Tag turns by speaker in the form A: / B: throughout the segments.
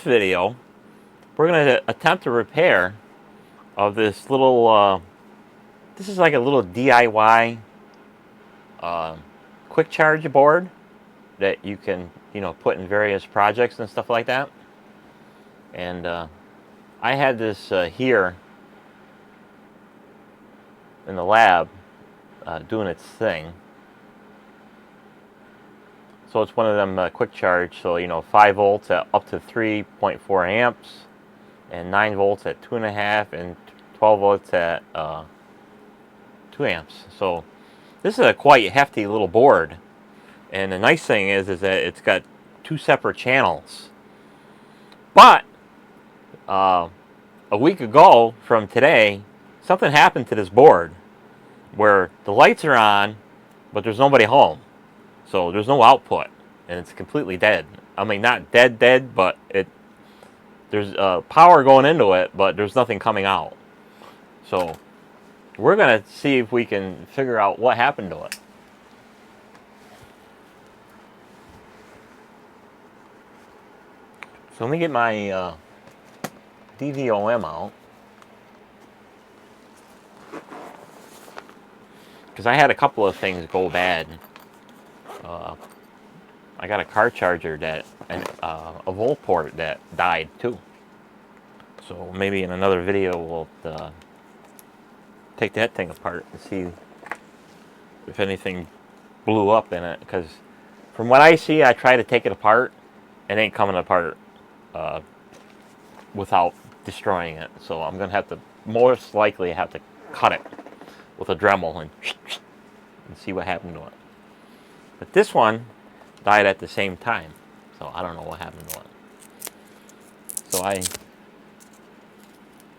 A: video, we're going to attempt a repair of this little, this is like a little DIY quick charge board that you can, put in various projects and stuff like that. And I had this here in the lab doing its thing. So it's one of them quick charge, so 5 volts at up to 3.4 amps, and 9 volts at 2.5, and 12 volts at 2 amps. So this is a quite hefty little board, and the nice thing is that it's got 2 separate channels. But a week ago from today, something happened to this board where the lights are on, but there's nobody home. So there's no output, and it's completely dead. I mean, not dead, but there's power going into it, but there's nothing coming out. So we're going to see if we can figure out what happened to it. So let me get my DVOM out, because I had a couple of things go bad. I got a car charger and a volt port that died too. So maybe in another video we'll take that thing apart and see if anything blew up in it. Because from what I see, I try to take it apart, it ain't coming apart without destroying it. So I'm gonna have to most likely have to cut it with a Dremel and see what happened to it. But this one died at the same time, so I don't know what happened to it. So I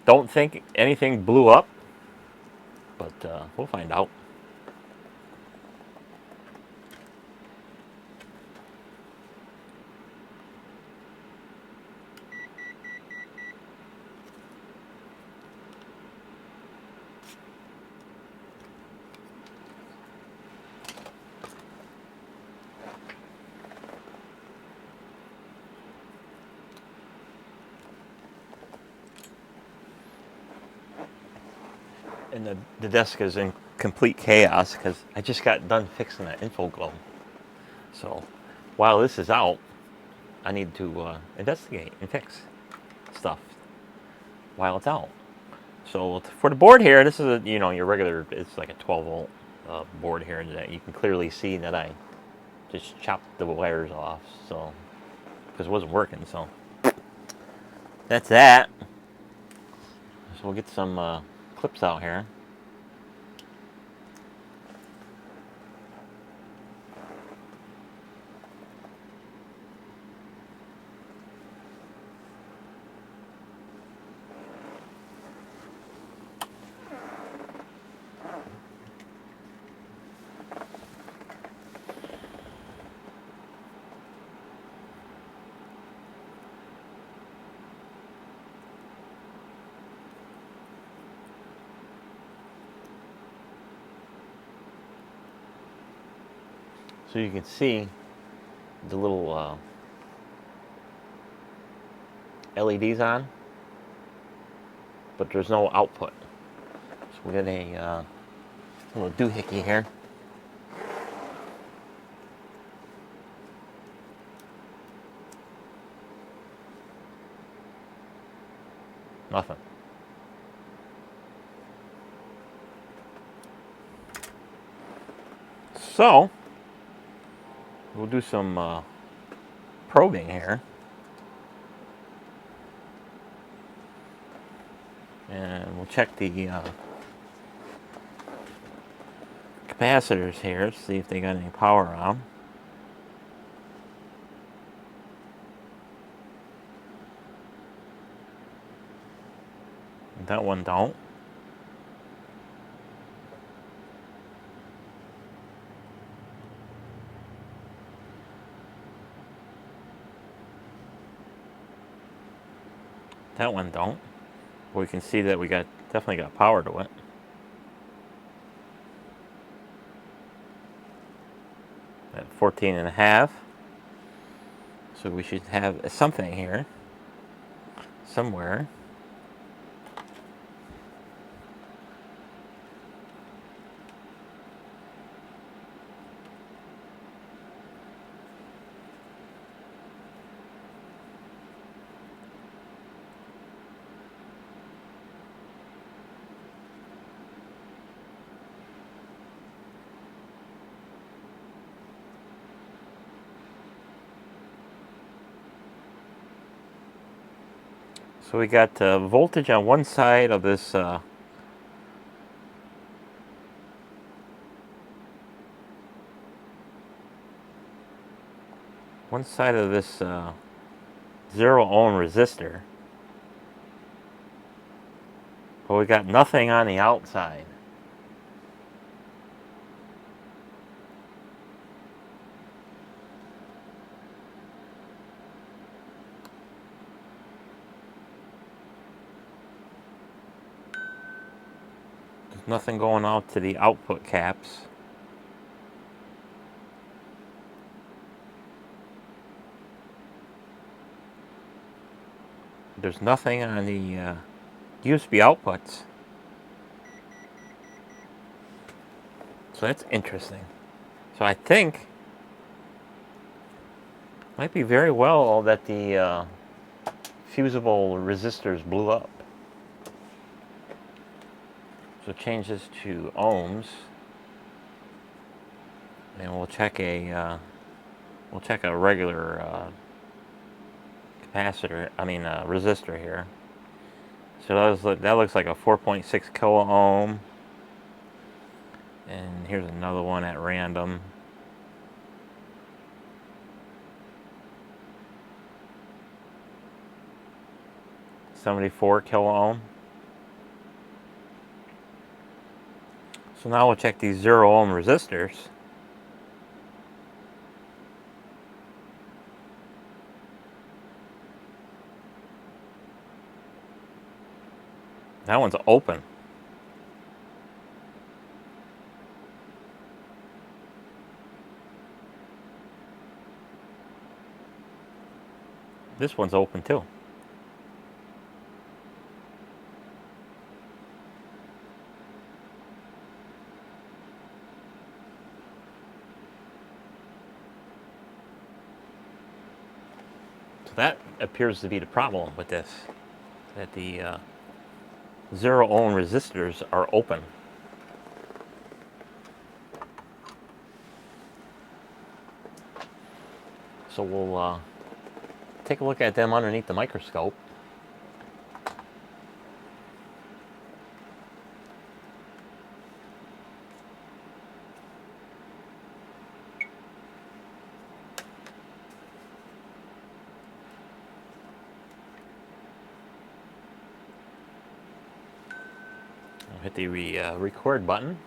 A: don't think anything blew up, but we'll find out. And the desk is in complete chaos because I just got done fixing that info globe. So while this is out, I need to investigate and fix stuff while it's out. So for the board here, this is your regular. It's like a 12 volt board here that you can clearly see that I just chopped the wires off, so because it wasn't working. So that's that. So we'll get some clips out here. So you can see the little LEDs on, but there's no output. So we got a little doohickey here. Nothing. So we'll do some probing here. And we'll check the capacitors here, see if they got any power on them. That one don't. That one don't. But we can see that we definitely got power to it. At 14.5. So we should have something here. somewhere. So we got voltage on one side of this zero ohm resistor, but we got nothing on the outside. There's nothing going out to the output caps. There's nothing on the USB outputs. So that's interesting. So I think might be very well that the fusible resistors blew up. So change this to ohms, and we'll check a regular capacitor. I mean resistor here. So that looks like a 4.6 kilo ohm. And here's another one at random. .74 kilo ohm. So now we'll check these 0 ohm resistors. That one's open. This one's open too. So that appears to be the problem with this, that the 0 ohm resistors are open. So we'll take a look at them underneath the microscope. I'll hit the record button,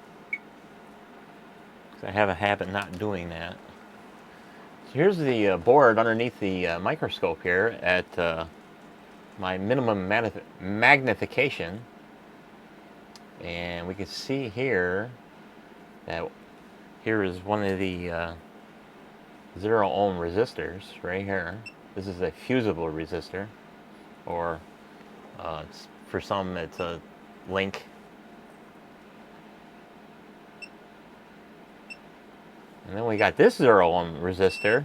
A: because I have a habit not doing that. So here's the board underneath the microscope here at my minimum magnification, and we can see here that here is one of the 0 ohm resistors right here. This is a fusible resistor, or for some it's a link. And then we got this 0 ohm resistor.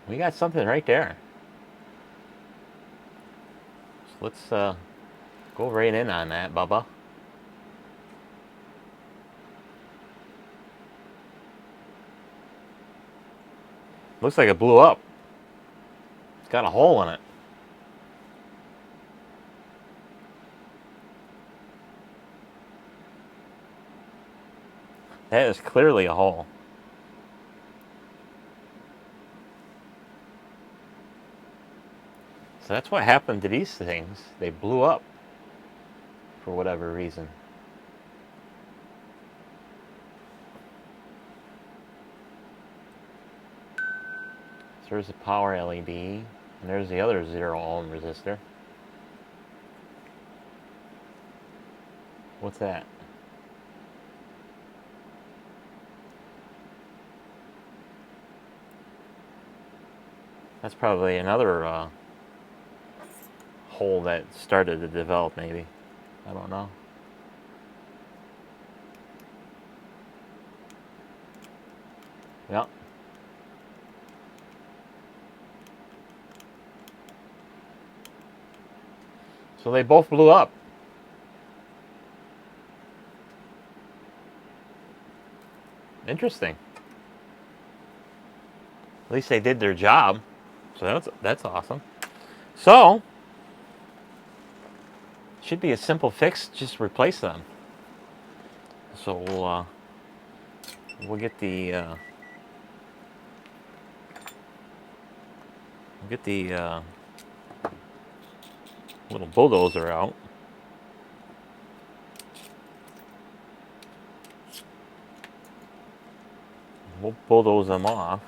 A: We got something right there. So let's go right in on that, Bubba. Looks like it blew up. It's got a hole in it. That is clearly a hole. So that's what happened to these things. They blew up for whatever reason. So there's the power LED, and there's the other 0 ohm resistor. What's that? That's probably another hole that started to develop, maybe. I don't know. Yep. So they both blew up. Interesting. At least they did their job. So that's awesome. So should be a simple fix. Just replace them. So we'll get the little bulldozer out. We'll bulldoze them off.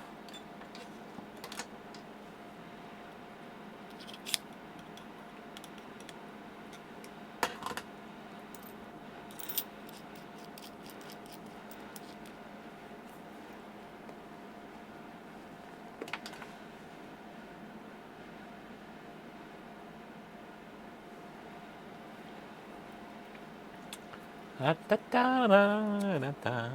A: Da, da, da, da, da, da.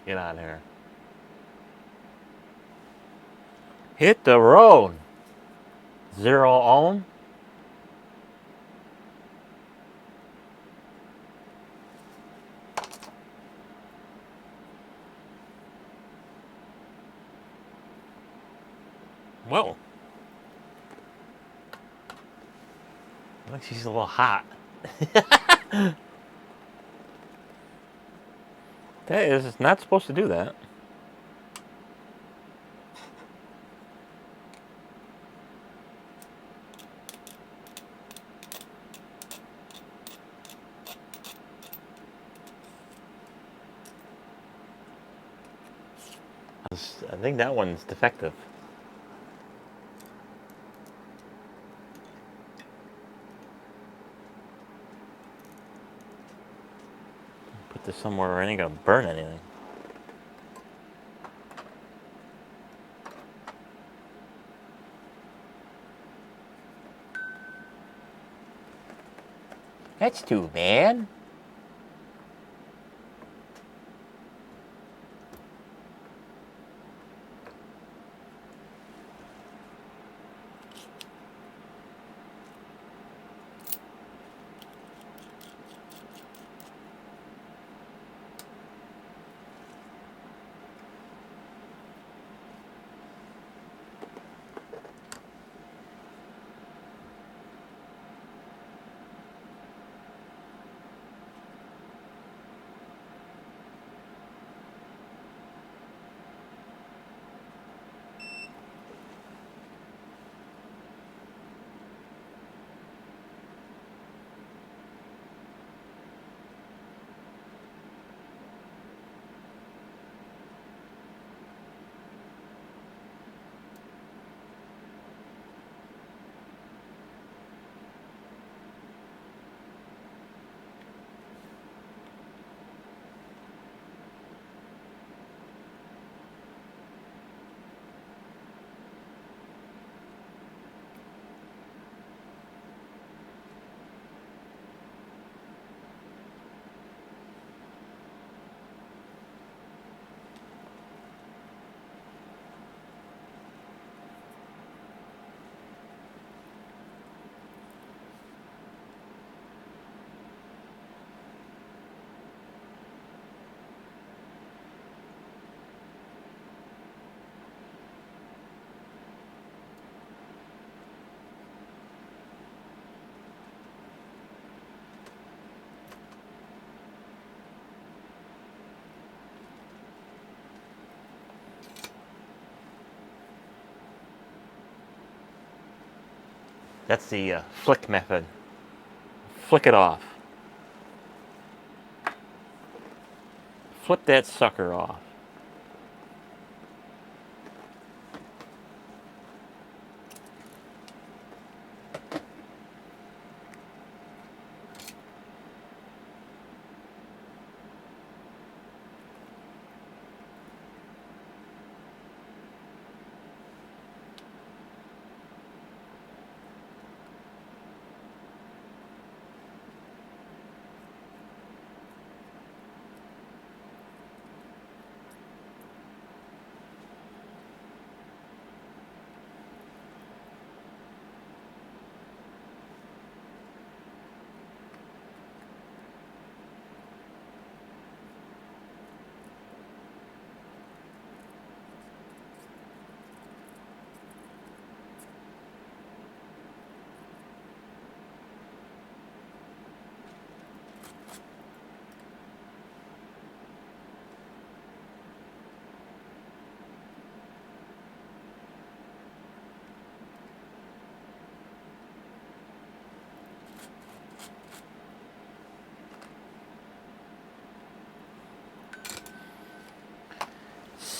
A: Get out of here. Hit the road. 0 ohm. Whoa. Looks like she's a little hot. That is not supposed to do that. I think that one's defective. Put this somewhere where it ain't gonna burn anything. That's too bad. That's the flick method. Flick it off. Flip that sucker off.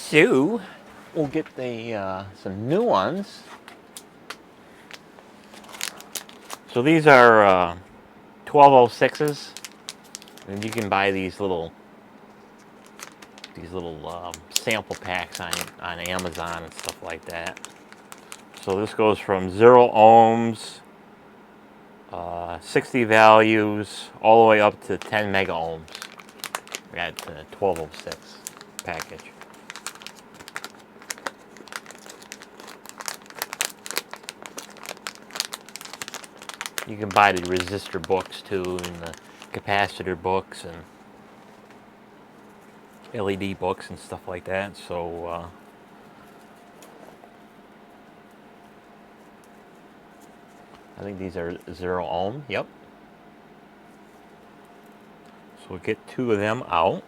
A: So we'll get the some new ones. So these are 1206s, and you can buy these little sample packs on Amazon and stuff like that. So this goes from 0 ohms, 60 values, all the way up to 10 mega ohms. We got the 1206 package. You can buy the resistor books too, and the capacitor books, and LED books and stuff like that. So I think these are 0 ohm. Yep. So we'll get 2 of them out.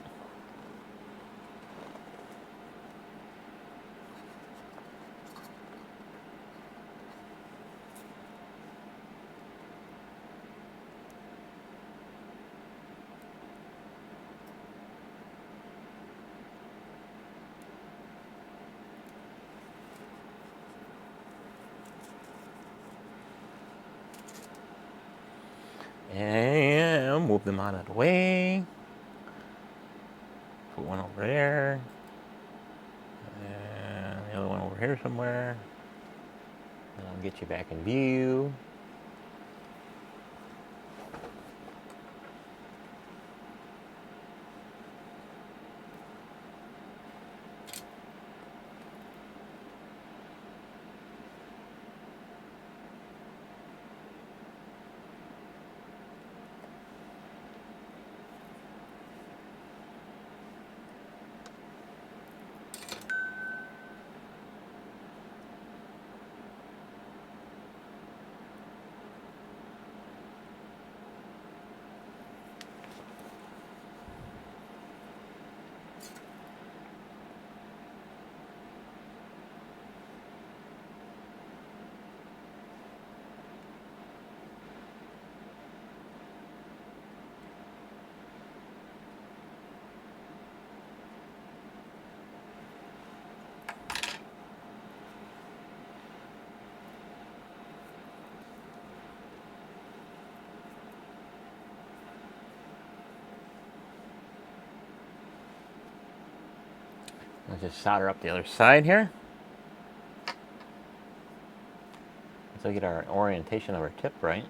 A: And move them out of the way. Put one over there. And the other one over here somewhere. And I'll get you back in view. Let's just solder up the other side here. So we get our orientation of our tip right.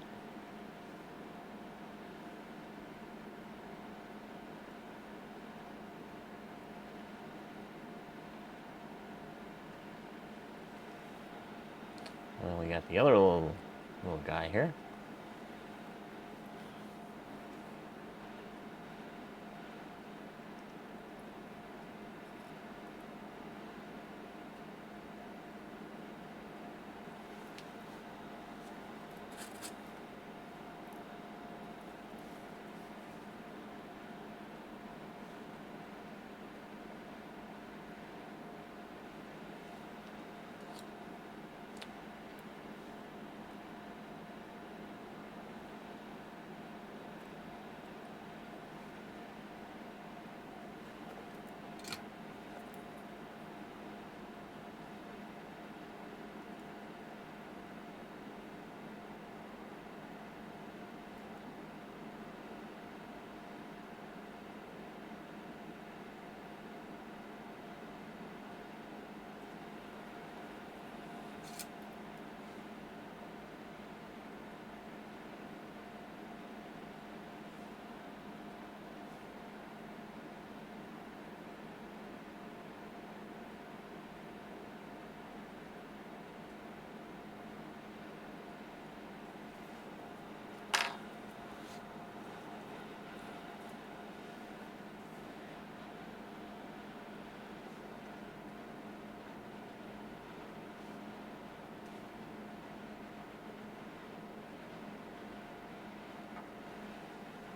A: And we got the other little guy here.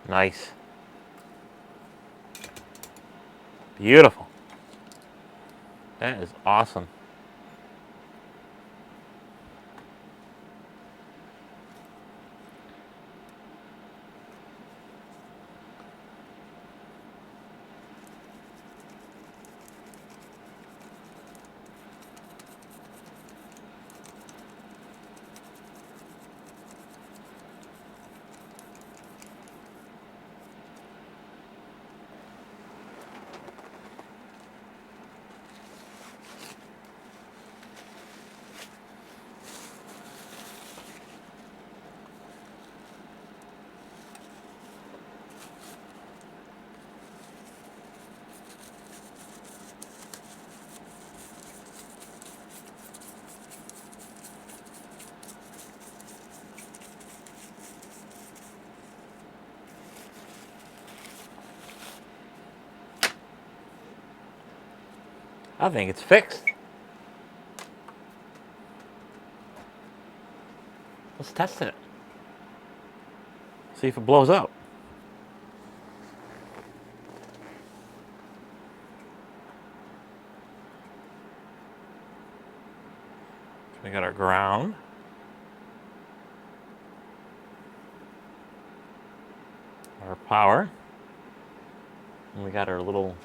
A: Nice. Beautiful. That is awesome. I think it's fixed. Let's test it. See if it blows up. We got our ground. Our power. And we got our little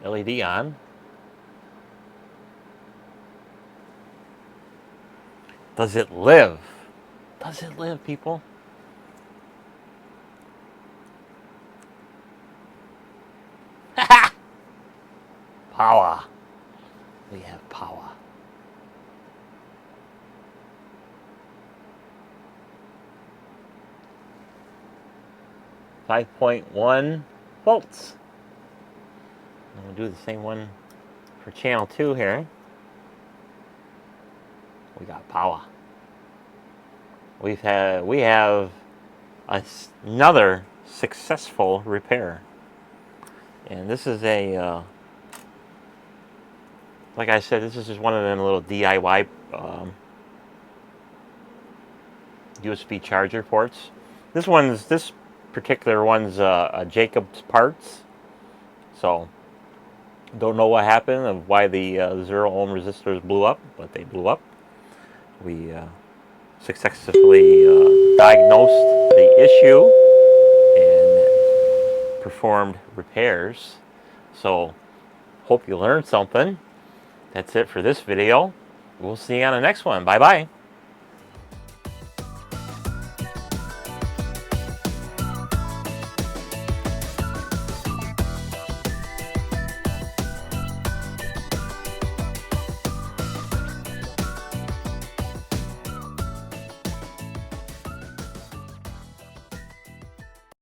A: LED on. Does it live? Does it live, people? Power. We have power. .1 volts. And we'll do the same one for channel 2 here. We got power. We have another successful repair, and this is a like I said, this is just one of them little DIY USB charger ports. This particular one's Jacobs Parts, so don't know what happened of why the 0 ohm resistors blew up, but they blew up. We successfully diagnosed the issue and performed repairs. So hope you learned something. That's it for this video. We'll see you on the next one. Bye bye.